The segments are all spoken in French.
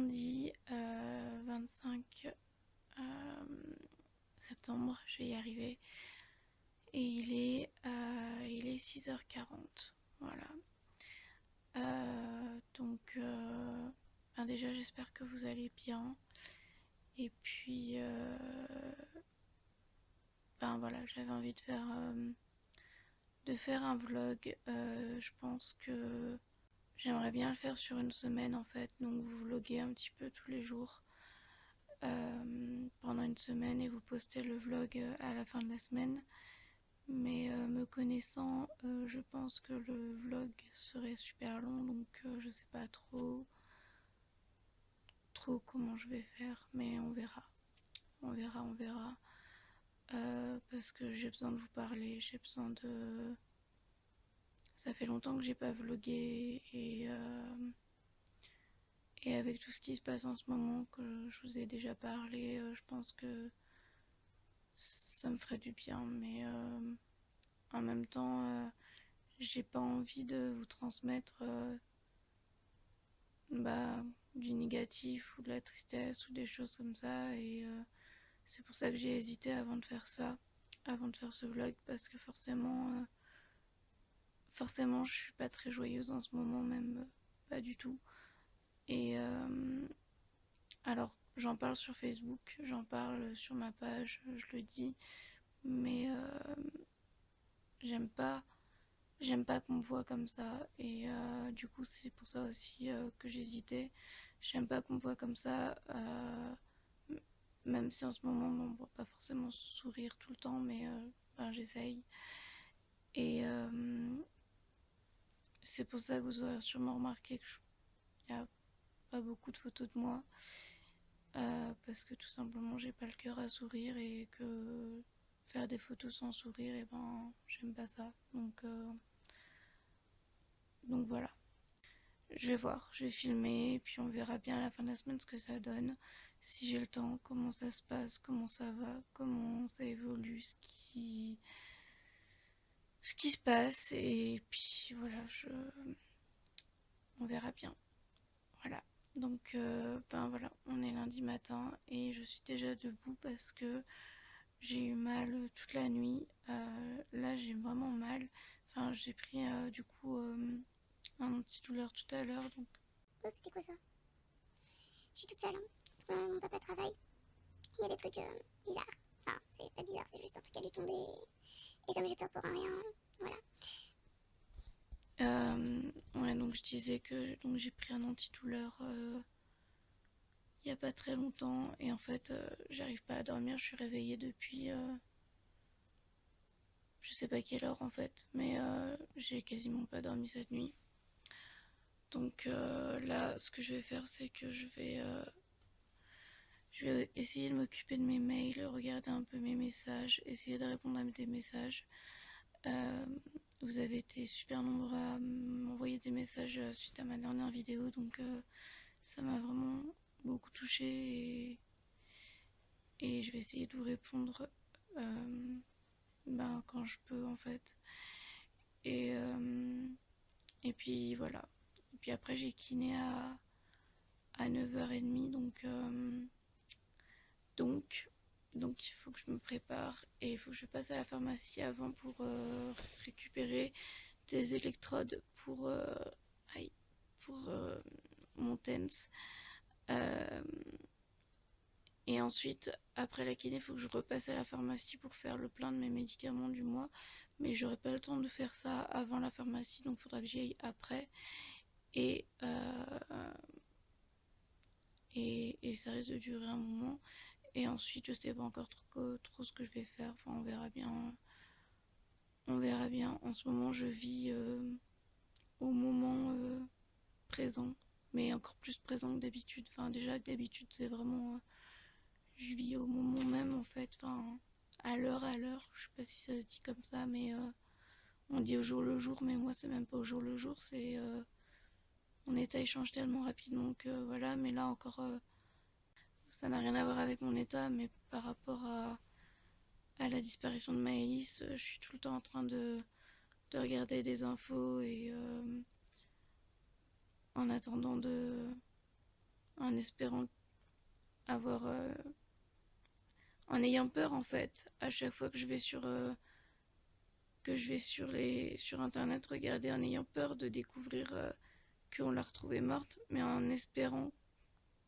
lundi 25 septembre, je vais y arriver. Et il est 6h40. Voilà. Déjà, j'espère que vous allez bien. Et puis, voilà, j'avais envie de faire un vlog. Je pense que j'aimerais bien le faire sur une semaine en fait. Donc, vous vloguez un petit peu tous les jours pendant une semaine et vous postez le vlog à la fin de la semaine. Mais me connaissant, je pense que le vlog serait super long, donc je sais pas trop comment je vais faire, mais on verra. On verra. Parce que j'ai besoin de vous parler, j'ai besoin de... Ça fait longtemps que j'ai pas vlogué et avec tout ce qui se passe en ce moment, que je vous ai déjà parlé, je pense que ça me ferait du bien, mais en même temps, j'ai pas envie de vous transmettre du négatif ou de la tristesse ou des choses comme ça, et c'est pour ça que j'ai hésité avant de faire ça, avant de faire ce vlog, parce que forcément je suis pas très joyeuse en ce moment, même pas du tout. Et alors j'en parle sur Facebook, j'en parle sur ma page, je le dis, mais j'aime pas qu'on me voit comme ça, et du coup c'est pour ça aussi que j'hésitais. J'aime pas qu'on me voit comme ça, même si en ce moment on me voit pas forcément sourire tout le temps, mais j'essaye. Et c'est pour ça que vous aurez sûrement remarqué qu'il n'y a pas beaucoup de photos de moi, parce que tout simplement j'ai pas le cœur à sourire, et que faire des photos sans sourire, et j'aime pas ça. Donc voilà. Je vais voir, je vais filmer, et puis on verra bien à la fin de la semaine ce que ça donne. Si j'ai le temps, comment ça se passe, comment ça va, comment ça évolue, ce qui se passe, et puis voilà, on verra bien. Voilà. Donc voilà, on est lundi matin et je suis déjà debout parce que j'ai eu mal toute la nuit. Là j'ai vraiment mal. Enfin, j'ai pris du coup un antidouleur tout à l'heure, donc... Oh, c'était quoi ça? Je suis toute seule, hein. Mon papa travaille. Il y a des trucs bizarres. Enfin, c'est pas bizarre, c'est juste un truc qui a dû tomber. Et comme j'ai peur pour un rien, voilà. Ouais, donc je disais que donc j'ai pris un antidouleur il y a pas très longtemps, et en fait j'arrive pas à dormir. Je suis réveillée depuis je sais pas quelle heure en fait, mais j'ai quasiment pas dormi cette nuit. Donc là, ce que je vais faire, c'est que je vais essayer de m'occuper de mes mails, regarder un peu mes messages, essayer de répondre à des messages. Euh, Vous avez été super nombreux à m'envoyer des messages suite à ma dernière vidéo, donc ça m'a vraiment beaucoup touchée, et je vais essayer de vous répondre quand je peux en fait. Et, euh, et puis voilà. Et puis après j'ai kiné à 9h30, donc donc il faut que je me prépare, et il faut que je passe à la pharmacie avant pour récupérer des électrodes aïe, pour mon TENS. Euh, et ensuite, après la kiné, il faut que je repasse à la pharmacie pour faire le plein de mes médicaments du mois. Mais j'aurai pas le temps de faire ça avant la pharmacie, donc il faudra que j'y aille après. Et, et ça risque de durer un moment. Et ensuite, je sais pas encore trop ce que je vais faire. Enfin, on verra bien. On verra bien. En ce moment, je vis au moment présent, mais encore plus présent que d'habitude. Enfin, déjà que d'habitude, c'est vraiment... je vis au moment même, en fait. Enfin, à l'heure. Je sais pas si ça se dit comme ça, mais on dit au jour le jour, mais moi, c'est même pas au jour le jour. C'est... mon état il change tellement rapidement que voilà. Mais là, encore... ça n'a rien à voir avec mon état, mais par rapport à la disparition de Maëlys, je suis tout le temps en train de regarder des infos, et en attendant en espérant avoir... en ayant peur en fait, à chaque fois que je vais sur internet regarder, en ayant peur de découvrir qu'on l'a retrouvée morte, mais en espérant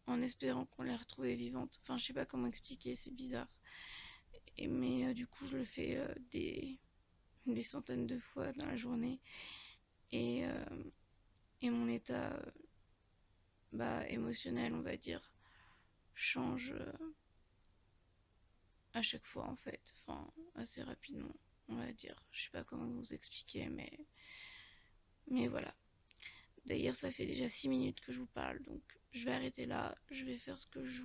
qu'on l'a retrouvée vivante. Enfin, je sais pas comment expliquer, c'est bizarre. Mais du coup, je le fais des centaines de fois dans la journée. Et, euh, et mon état émotionnel, on va dire, change à chaque fois en fait. Enfin, assez rapidement, on va dire. Je sais pas comment vous expliquer, mais voilà. D'ailleurs, ça fait déjà 6 minutes que je vous parle, donc je vais arrêter là. Je vais faire ce que je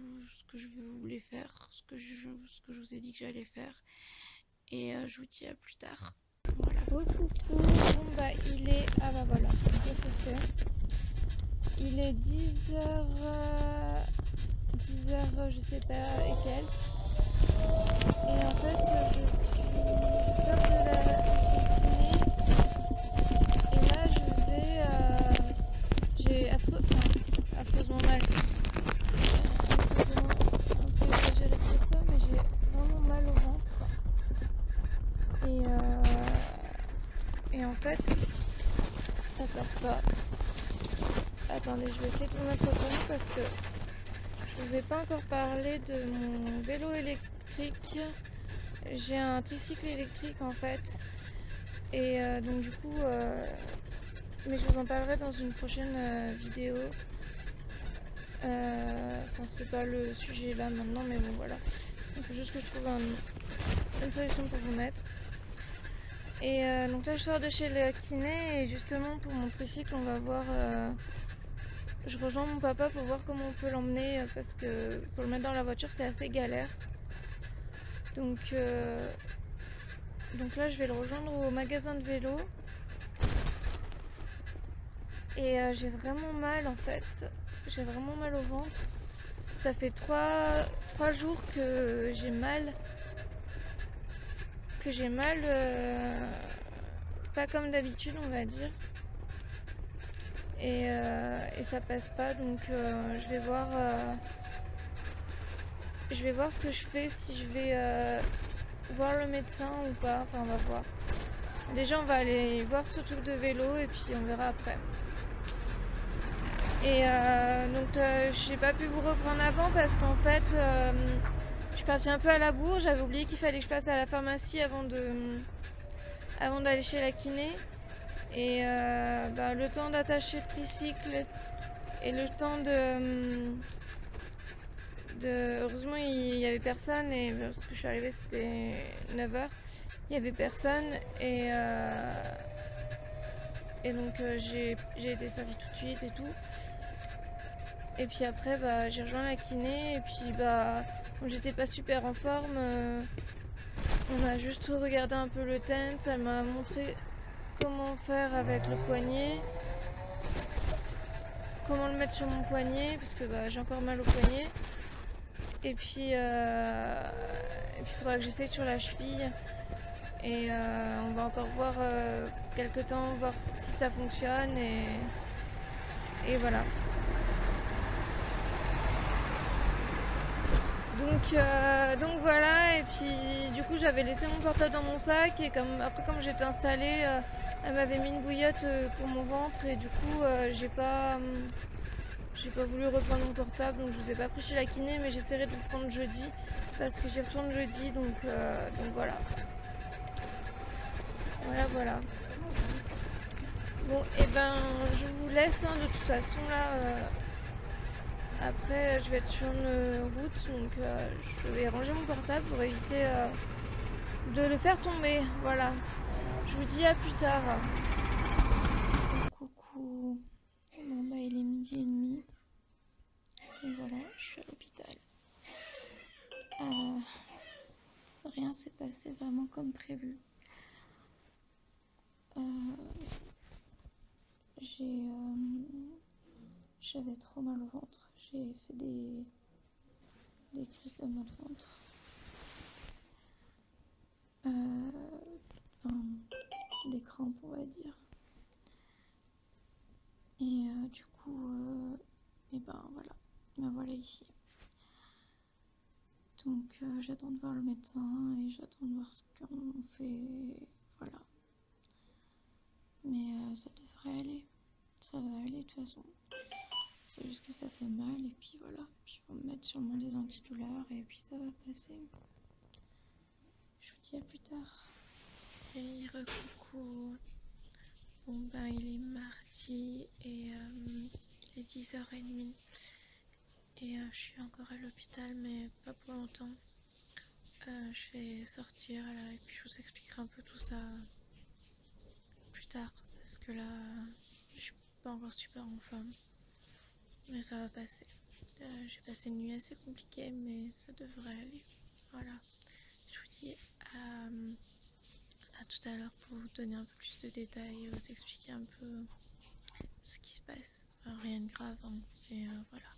voulais faire, ce que je vous ai dit que j'allais faire. Et je vous dis à plus tard. Voilà. Oh coucou. Bon bah il est... Ah bah voilà, il est 10h... 10h je sais pas et quelques. Et en fait je sors de la kiné. Et là je vais... j'ai affreusement mal. Un peu exagéré de ça, mais j'ai vraiment mal au ventre. Et en fait, ça passe pas. Attendez, je vais essayer de vous mettre autrement parce que je vous ai pas encore parlé de mon vélo électrique. J'ai un tricycle électrique en fait. Et donc du coup, mais je vous en parlerai dans une prochaine vidéo. Enfin, c'est pas le sujet là maintenant, mais bon voilà. Il faut juste que je trouve une solution pour vous mettre. Et donc là je sors de chez le kiné et justement pour mon tricycle on va voir, je rejoins mon papa pour voir comment on peut l'emmener parce que pour le mettre dans la voiture c'est assez galère. Donc là je vais le rejoindre au magasin de vélo. Et j'ai vraiment mal en fait, j'ai vraiment mal au ventre. Ça fait 3 jours que j'ai mal. Pas comme d'habitude on va dire. Et ça passe pas, donc je vais voir ce que je fais, si je vais voir le médecin ou pas, enfin on va voir. Déjà on va aller voir ce truc de vélo et puis on verra après. Et donc j'ai pas pu vous reprendre avant parce qu'en fait je suis partie un peu à la bourre, j'avais oublié qu'il fallait que je passe à la pharmacie avant d'aller chez la kiné. Et le temps d'attacher le tricycle et le temps heureusement il y avait personne, et parce que je suis arrivée c'était 9h, il y avait personne et donc j'ai été servie tout de suite et tout. Et puis après j'ai rejoint la kiné et puis comme j'étais pas super en forme, on a juste regardé un peu le tent, elle m'a montré comment faire avec le poignet, comment le mettre sur mon poignet parce que j'ai encore mal au poignet. Et puis il faudra que j'essaye sur la cheville. Et on va encore voir quelques temps, voir si ça fonctionne. Et voilà. Donc voilà, et puis du coup j'avais laissé mon portable dans mon sac et après comme j'étais installée, elle m'avait mis une bouillotte pour mon ventre et du coup j'ai pas voulu reprendre mon portable, donc je vous ai pas pris chez la kiné, mais j'essaierai de le prendre jeudi parce que j'y retourne jeudi, donc voilà. Voilà. Bon, et je vous laisse de toute façon là. Après, je vais être sur une route, donc je vais ranger mon portable pour éviter de le faire tomber. Voilà. Je vous dis à plus tard. Coucou. Bon, il est 12h30. Et voilà, je suis à l'hôpital. Rien s'est passé vraiment comme prévu. J'avais trop mal au ventre. J'ai fait des crises de mal au ventre. Des crampes, on va dire. Et du coup, voilà. me voilà ici. Donc j'attends de voir le médecin et j'attends de voir ce qu'on fait, voilà. Mais ça devrait aller, ça va aller de toute façon. C'est juste que ça fait mal et puis voilà. Puis ils vont me mettre sûrement des antidouleurs et puis ça va passer. Je vous dis à plus tard. Hey, recoucou. Bon ben il est mardi et il est 10h30 et je suis encore à l'hôpital mais pas pour longtemps. Je vais sortir là et puis je vous expliquerai un peu tout ça plus tard parce que là je suis pas encore super en forme mais ça va passer. J'ai passé une nuit assez compliquée mais ça devrait aller. Voilà, je vous dis à tout à l'heure pour vous donner un peu plus de détails et vous expliquer un peu ce qui se passe. Rien de grave hein, mais voilà.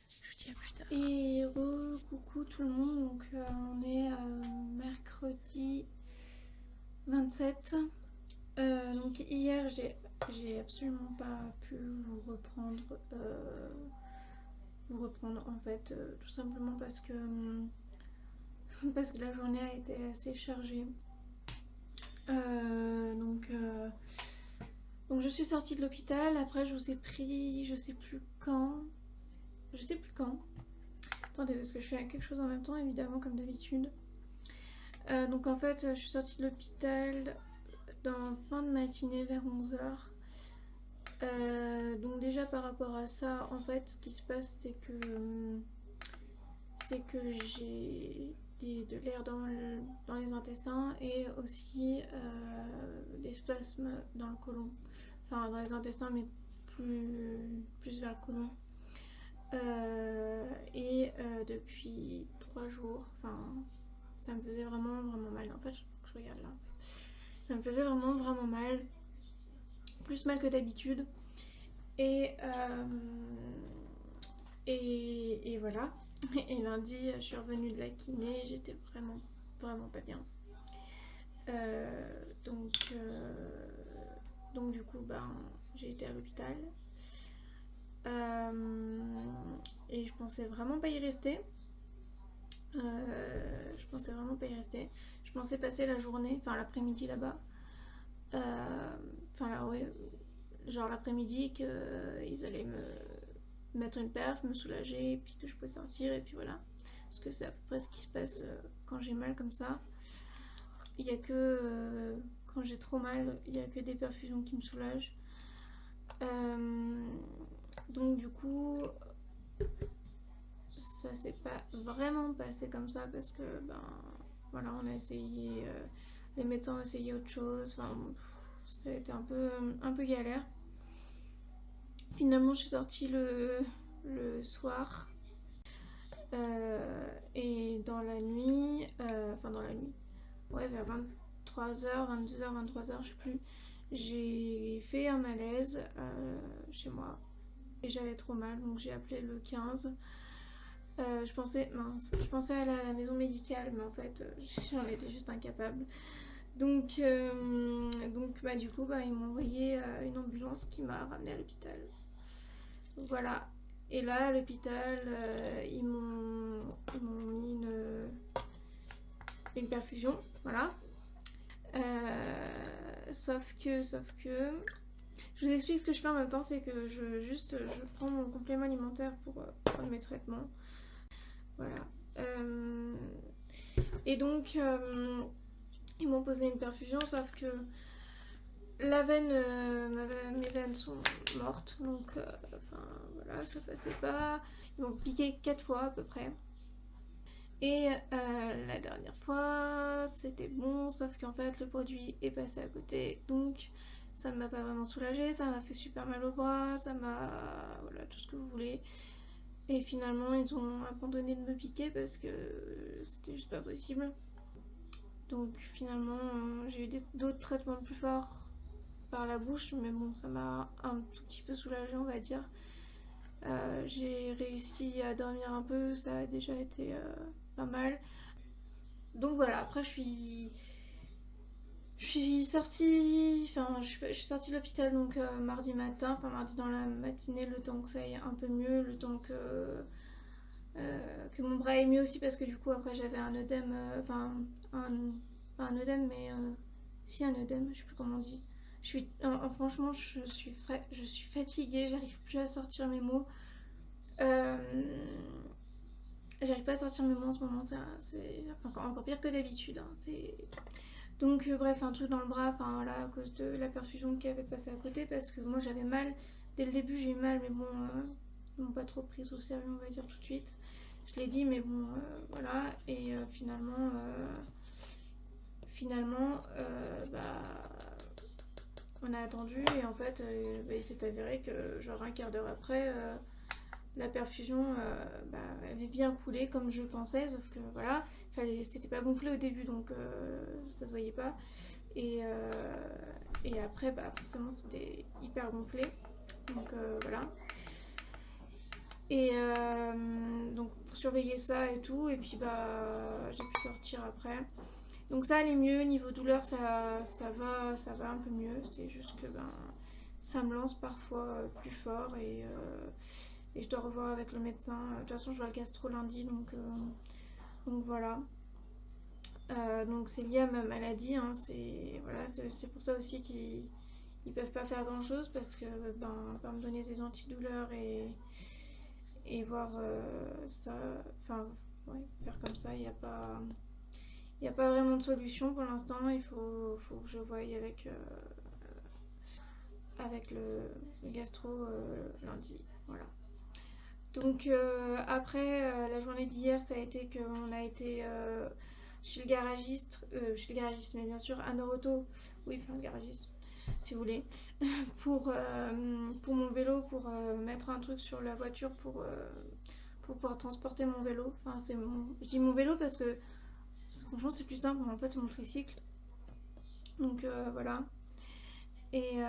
Je vous dis à plus tard. Et coucou tout le monde, donc on est mercredi 27. Donc hier j'ai absolument pas pu vous reprendre en fait, tout simplement parce que la journée a été assez chargée. Donc je suis sortie de l'hôpital, après je vous ai pris, je sais plus quand. Attendez, parce que je fais quelque chose en même temps, évidemment, comme d'habitude. Donc en fait, je suis sortie de l'hôpital dans fin de matinée vers 11h. Donc déjà par rapport à ça, en fait, ce qui se passe, c'est que j'ai de l'air dans les intestins et aussi des spasmes dans le côlon. Enfin, dans les intestins, mais plus vers le côlon. Depuis 3 jours, enfin, ça me faisait vraiment mal. En fait, je regarde là. Ça me faisait vraiment mal. Plus mal que d'habitude. Et voilà. Et lundi, je suis revenue de la kiné. J'étais vraiment pas bien. Donc du coup, j'ai été à l'hôpital. Et je pensais vraiment pas y rester. Je pensais passer la journée, enfin l'après-midi là-bas. Genre l'après-midi qu'ils allaient me mettre une perf, me soulager, et puis que je pouvais sortir, et puis voilà. Parce que c'est à peu près ce qui se passe quand j'ai mal comme ça. Il y a que quand j'ai trop mal, il y a que des perfusions qui me soulagent. Donc du coup, ça s'est pas vraiment passé comme ça parce que voilà, on a essayé, les médecins ont essayé autre chose. Enfin, ça a été un peu galère. Finalement, je suis sortie le soir et dans la nuit, ouais, vers 23h, 22h, 23h, je sais plus. J'ai fait un malaise chez moi et j'avais trop mal, donc j'ai appelé le 15. Je pensais aller à la maison médicale, mais en fait j'en étais juste incapable. Donc du coup ils m'ont envoyé une ambulance qui m'a ramenée à l'hôpital. Donc voilà. Et là à l'hôpital ils m'ont mis une perfusion, voilà. Sauf que je vous explique ce que je fais en même temps, c'est que je prends mon complément alimentaire pour prendre mes traitements. Voilà. Et donc ils m'ont posé une perfusion, sauf que la veine, mes veines sont mortes, donc voilà, ça passait pas. Ils m'ont piqué 4 fois à peu près. Et la dernière fois, c'était bon, sauf qu'en fait, le produit est passé à côté, donc ça ne m'a pas vraiment soulagée, ça m'a fait super mal au bras, ça m'a... voilà, tout ce que vous voulez. Et finalement, ils ont abandonné de me piquer parce que c'était juste pas possible. Donc finalement, j'ai eu d'autres traitements plus forts par la bouche, mais bon, ça m'a un tout petit peu soulagée, on va dire. J'ai réussi à dormir un peu, ça a déjà été pas mal. Donc voilà, après je suis Je suis sortie, je suis sortie de l'hôpital donc mardi matin, enfin mardi dans la matinée, le temps que ça aille un peu mieux, le temps que mon bras ait mieux aussi parce que du coup après j'avais un œdème, pas un œdème mais si un œdème, je sais plus comment on dit. Franchement je suis fatiguée, j'arrive plus à sortir mes mots. Euh, J'arrive pas à sortir mes mots en ce moment, c'est encore pire que d'habitude. Hein, donc bref, un truc dans le bras, enfin voilà, à cause de la perfusion qui avait passé à côté, parce que moi j'avais mal, dès le début j'ai eu mal, mais bon, ils m'ont pas trop prise au sérieux, on va dire tout de suite. Je l'ai dit, mais bon, voilà, et finalement, on a attendu, et en fait, il s'est avéré que genre un quart d'heure après, la perfusion avait bien coulé comme je pensais, sauf que voilà, c'était pas gonflé au début donc ça se voyait pas. Et après, forcément, c'était hyper gonflé. Donc voilà. Et donc pour surveiller ça et tout, et puis j'ai pu sortir après. Donc ça allait mieux, niveau douleur ça va un peu mieux, c'est juste que ça me lance parfois plus fort et je dois revoir avec le médecin. De toute façon je vois le gastro lundi donc voilà. Donc c'est lié à ma maladie, hein, c'est pour ça aussi qu'ils peuvent pas faire grand chose parce que pas me donner des antidouleurs et voir ça, faire comme ça, il n'y a pas vraiment de solution pour l'instant, il faut que je voie avec le gastro lundi, voilà. Donc la journée d'hier, ça a été qu'on a été chez le garagiste, mais bien sûr à Noroto, oui, enfin le garagiste, si vous voulez, pour mon vélo, pour mettre un truc sur la voiture pour pouvoir transporter mon vélo. Enfin, je dis mon vélo parce que franchement c'est plus simple, en fait c'est mon tricycle. Donc voilà. Et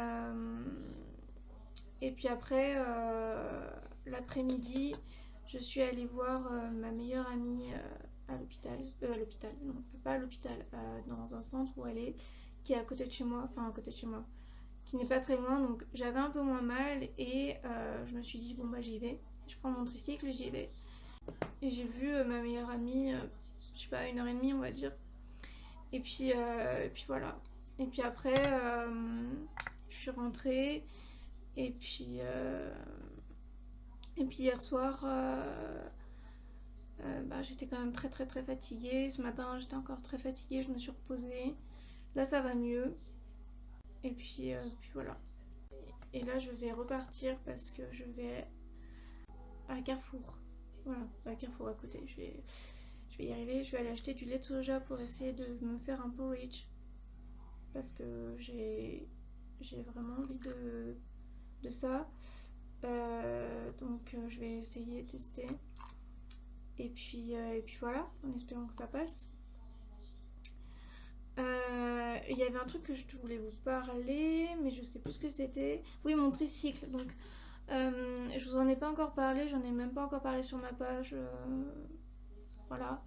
puis après, l'après-midi, je suis allée voir ma meilleure amie à l'hôpital. Non, pas à l'hôpital, dans un centre où elle est, qui est à côté de chez moi, qui n'est pas très loin. Donc j'avais un peu moins mal et je me suis dit, bon j'y vais. Je prends mon tricycle et j'y vais. Et j'ai vu ma meilleure amie, je sais pas, 1h30 on va dire. Et puis voilà. Et puis après, je suis rentrée. Et puis hier soir, j'étais quand même très très très fatiguée. Ce matin, j'étais encore très fatiguée. Je me suis reposée. Là, ça va mieux. Et puis voilà. Et là, je vais repartir parce que je vais à Carrefour. Voilà, à Carrefour à côté. Je vais y arriver. Je vais aller acheter du lait de soja pour essayer de me faire un porridge. Parce que j'ai vraiment envie de ça. Donc je vais essayer de tester. Et puis voilà, en espérant que ça passe. Il y avait un truc que je voulais vous parler, mais je sais plus ce que c'était. Oui, mon tricycle. Donc, je vous en ai pas encore parlé, j'en ai même pas encore parlé sur ma page. Voilà.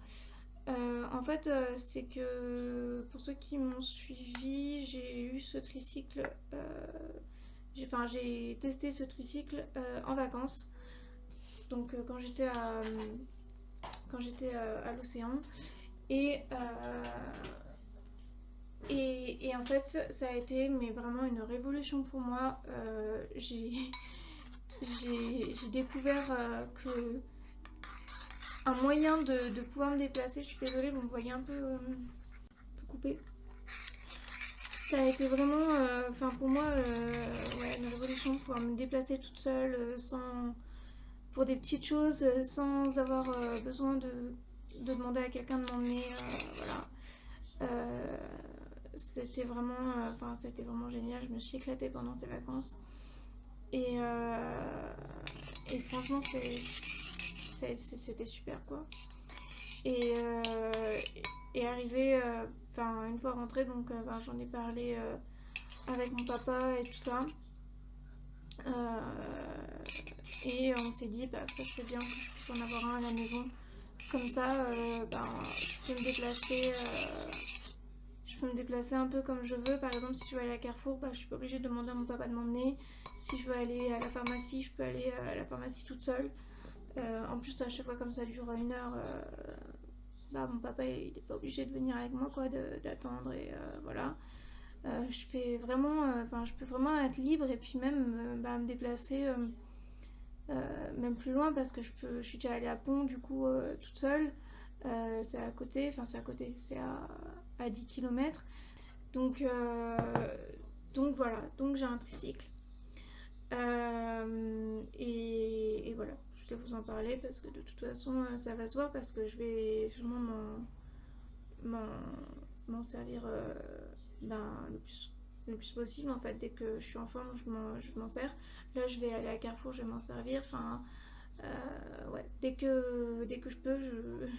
En fait, c'est que pour ceux qui m'ont suivi, j'ai eu ce tricycle. J'ai testé ce tricycle en vacances. Donc, quand j'étais à l'océan. Et en fait, ça a été vraiment une révolution pour moi. J'ai découvert que un moyen de pouvoir me déplacer. Je suis désolée, vous me voyez un peu coupé. Ça a été vraiment, pour moi, une révolution de pouvoir me déplacer toute seule, pour des petites choses, sans avoir besoin de demander à quelqu'un de m'emmener. Voilà. C'était vraiment génial. Je me suis éclatée pendant ces vacances. Et franchement, c'était super quoi. Et arrivé, une fois rentrée, donc j'en ai parlé avec mon papa et tout ça. Et on s'est dit que ça serait bien que je puisse en avoir un à la maison. Comme ça, je peux me déplacer. Je peux me déplacer un peu comme je veux. Par exemple, si je veux aller à Carrefour, bah, je suis pas obligée de demander à mon papa de m'emmener. Si je veux aller à la pharmacie, je peux aller à la pharmacie toute seule. En plus, à chaque fois comme ça dure 1 heure, bah, mon papa il est pas obligé de venir avec moi, quoi, d'attendre et voilà. Je fais vraiment, enfin, je peux vraiment être libre et puis même bah, me déplacer même plus loin parce que je suis déjà allée à Pont du coup toute seule. C'est à côté, enfin c'est à côté, c'est à 10 km. Donc, voilà, donc j'ai un tricycle. Et voilà, je voulais vous en parler parce que de toute façon ça va se voir parce que je vais sûrement m'en servir ben, le plus possible en fait. Dès que je suis en forme, je m'en sers. Là, je vais aller à Carrefour, je vais m'en servir. Enfin, ouais, dès que je peux,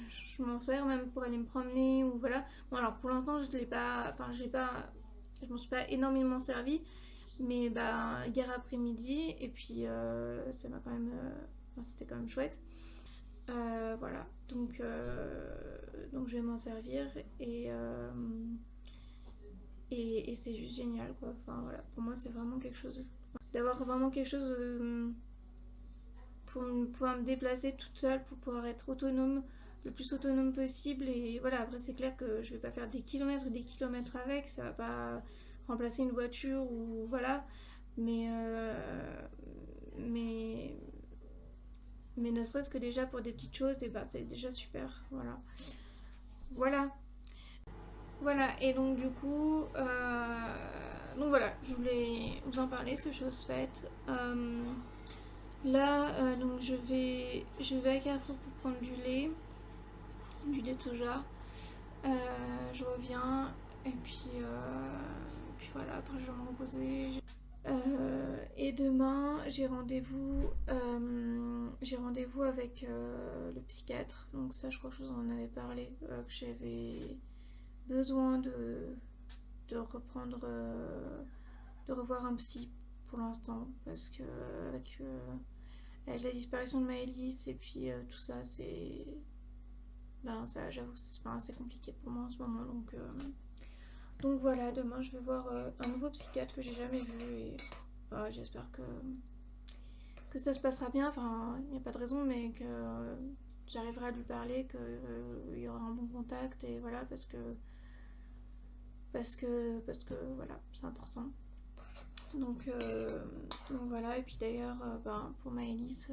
je m'en sers même pour aller me promener ou voilà. Bon, alors pour l'instant, je l'ai pas, enfin, je m'en suis pas énormément servi, mais bah hier après-midi et puis ça m'a quand même, enfin, c'était quand même chouette. Voilà, donc je vais m'en servir et c'est juste génial quoi. Enfin voilà, pour moi c'est vraiment quelque chose, d'avoir vraiment quelque chose pour pouvoir me déplacer toute seule, pour pouvoir être autonome, le plus autonome possible. Et voilà, après c'est clair que je vais pas faire des kilomètres et des kilomètres avec, ça va pas remplacer une voiture ou voilà, mais mais ne serait-ce que déjà pour des petites choses, et bah c'est déjà super. Voilà. Voilà. Voilà, et donc du coup, donc voilà, je voulais vous en parler, c'est chose faite. Là, donc je vais à Carrefour pour prendre du lait de soja. Je reviens, et puis voilà, après je vais me reposer. Et demain, j'ai rendez-vous avec le psychiatre. Donc ça, je crois que je vous en avais parlé, que j'avais besoin de reprendre, de revoir un psy pour l'instant, parce que avec la disparition de Maëlys et puis tout ça, ben ça, j'avoue, c'est compliqué pour moi en ce moment, donc voilà, demain je vais voir un nouveau psychiatre que j'ai jamais vu et j'espère que ça se passera bien. Enfin, il n'y a pas de raison, mais que j'arriverai à lui parler, qu'il y aura un bon contact et voilà, parce que voilà, c'est important. Donc voilà, et puis d'ailleurs, ben, pour Maëlys,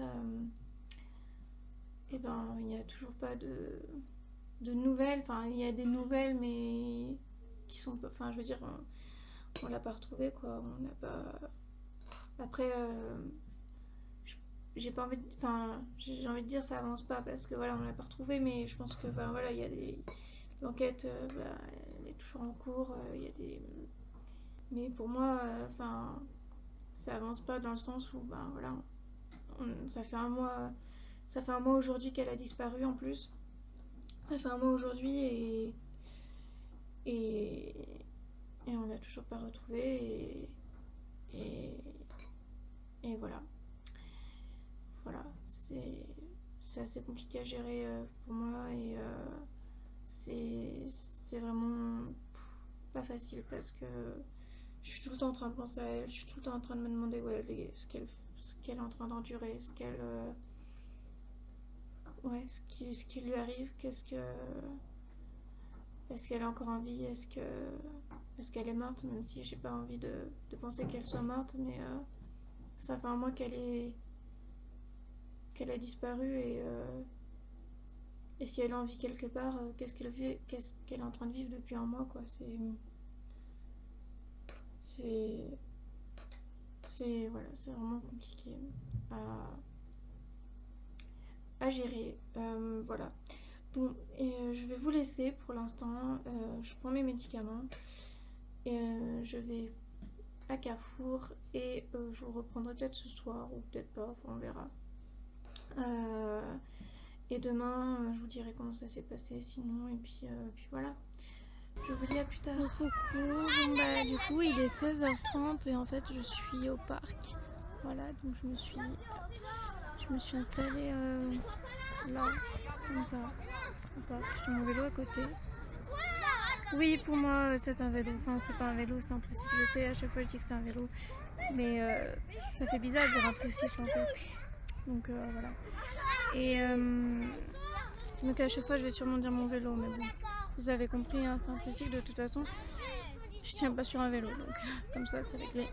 et ben il n'y a toujours pas de nouvelles. Enfin, il y a des nouvelles, mais qui sont pas. Enfin, je veux dire, on l'a pas retrouvée, quoi. On n'a pas. Après, j'ai pas envie de. Enfin, j'ai envie de dire ça avance pas parce que voilà, on l'a pas retrouvée, mais je pense que, ben voilà, il y a des. L'enquête, bah, elle est toujours en cours. Il y a des. Mais pour moi, enfin, ça avance pas dans le sens où, ben voilà, ça fait un mois. Ça fait un mois aujourd'hui qu'elle a disparu en plus. Ça fait un mois aujourd'hui et on l'a toujours pas retrouvée et voilà. Voilà, c'est assez compliqué à gérer pour moi et c'est vraiment pas facile parce que je suis tout le temps en train de penser à elle, je suis tout le temps en train de me demander ce qu'elle est en train d'endurer, ce qui lui arrive, est-ce qu'elle est encore en vie, est-ce qu'elle est morte, même si j'ai pas envie de penser qu'elle soit morte, mais ça fait un mois qu'elle a disparu et si elle est en vie quelque part, qu'est-ce qu'elle est en train de vivre depuis un mois, quoi. Voilà, c'est vraiment compliqué à gérer. Voilà. Bon, et je vais vous laisser pour l'instant. Je prends mes médicaments et je vais à Carrefour et je vous reprendrai peut-être ce soir ou peut-être pas, enfin, on verra. Et demain, je vous dirai comment ça s'est passé sinon, et puis voilà. Je vous dis à plus tard. Coucou, bon, bah, du coup il est 16h30 et en fait je suis au parc. Voilà, donc je me suis installée là, comme ça, au parc. J'ai mon vélo à côté. Oui, pour moi, c'est un vélo. Enfin, c'est pas un vélo, c'est un tricycle. Je sais, à chaque fois, je dis que c'est un vélo. Mais ça fait bizarre de dire un tricycle, en fait. Donc, voilà. Et donc, à chaque fois, je vais sûrement dire mon vélo. Mais bon, vous avez compris, hein, c'est un tricycle. De toute façon, je tiens pas sur un vélo. Donc, comme ça, c'est réglé.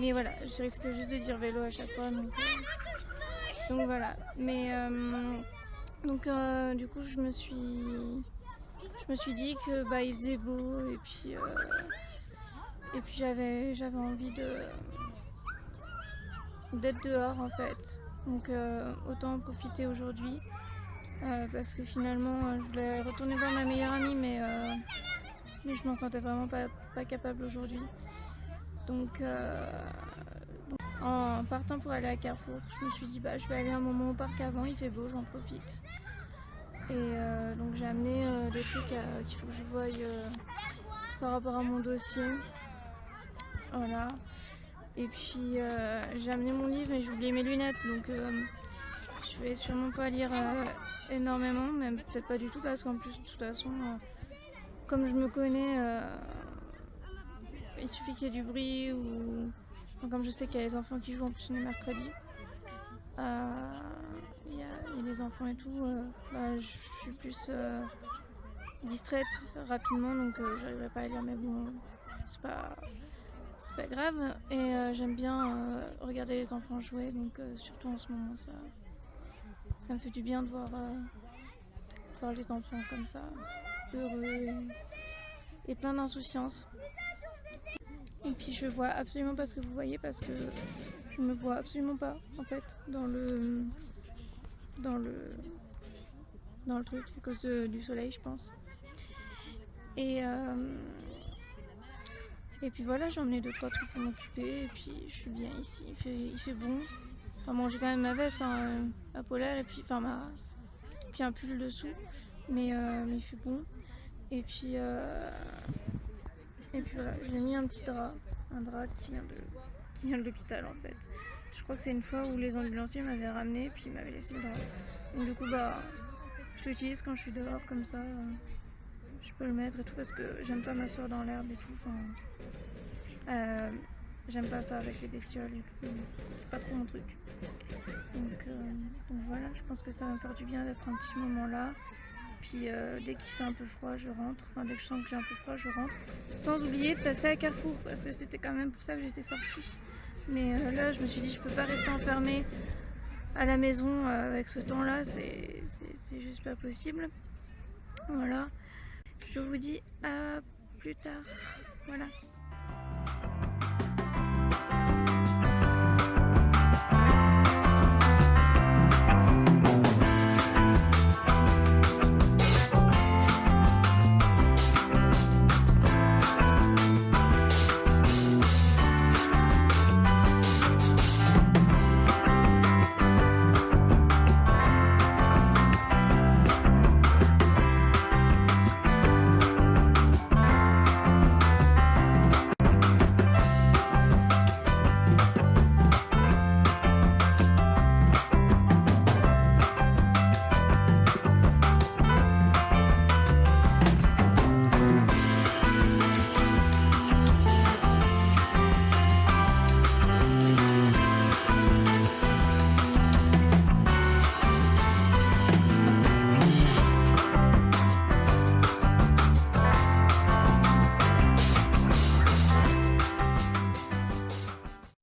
Mais voilà, je risque juste de dire vélo à chaque fois. Donc voilà. Mais donc, du coup, je me suis dit que bah, il faisait beau et puis j'avais envie d'être dehors en fait. Donc autant en profiter aujourd'hui parce que finalement je voulais retourner voir ma meilleure amie mais je m'en sentais vraiment pas capable aujourd'hui. Donc en partant pour aller à Carrefour, je me suis dit bah je vais aller un moment au parc avant, il fait beau, j'en profite. Et donc j'ai amené des trucs qu'il faut que je voie par rapport à mon dossier. Voilà. Et puis j'ai amené mon livre et j'ai oublié mes lunettes. Donc je vais sûrement pas lire énormément, même peut-être pas du tout parce qu'en plus de toute façon, comme je me connais, il suffit qu'il y ait du bruit ou... Enfin, comme je sais qu'il y a les enfants qui jouent en plus on est mercredi. Il y a les enfants et tout, bah, je suis plus distraite rapidement donc j'arriverai pas à lire mais bon c'est pas grave et j'aime bien regarder les enfants jouer donc surtout en ce moment ça me fait du bien de voir les enfants comme ça heureux et plein d'insouciance. Et puis je vois absolument pas ce que vous voyez parce que je me vois absolument pas en fait dans le truc à cause du soleil je pense. Et puis voilà, j'ai emmené 2-3 trucs pour m'occuper et puis je suis bien ici, il fait bon. Enfin bon, j'ai quand même ma veste à polaire et puis puis un pull dessous, mais il fait bon. Et puis voilà, j'ai mis un petit drap, qui vient de l'hôpital en fait. Je crois que c'est une fois où les ambulanciers m'avaient ramené puis ils m'avaient laissé le drap. Donc du coup bah je l'utilise quand je suis dehors comme ça. Je peux le mettre et tout parce que j'aime pas m'asseoir dans l'herbe et tout. J'aime pas ça avec les bestioles et tout. C'est pas trop mon truc. Donc voilà, je pense que ça va me faire du bien d'être un petit moment là. Puis dès qu'il fait un peu froid, je rentre. Enfin, dès que je sens que j'ai un peu froid, je rentre. Sans oublier de passer à Carrefour parce que c'était quand même pour ça que j'étais sortie. Mais là, je me suis dit, je peux pas rester enfermée à la maison avec ce temps-là. C'est juste pas possible. Voilà. Je vous dis à plus tard. Voilà.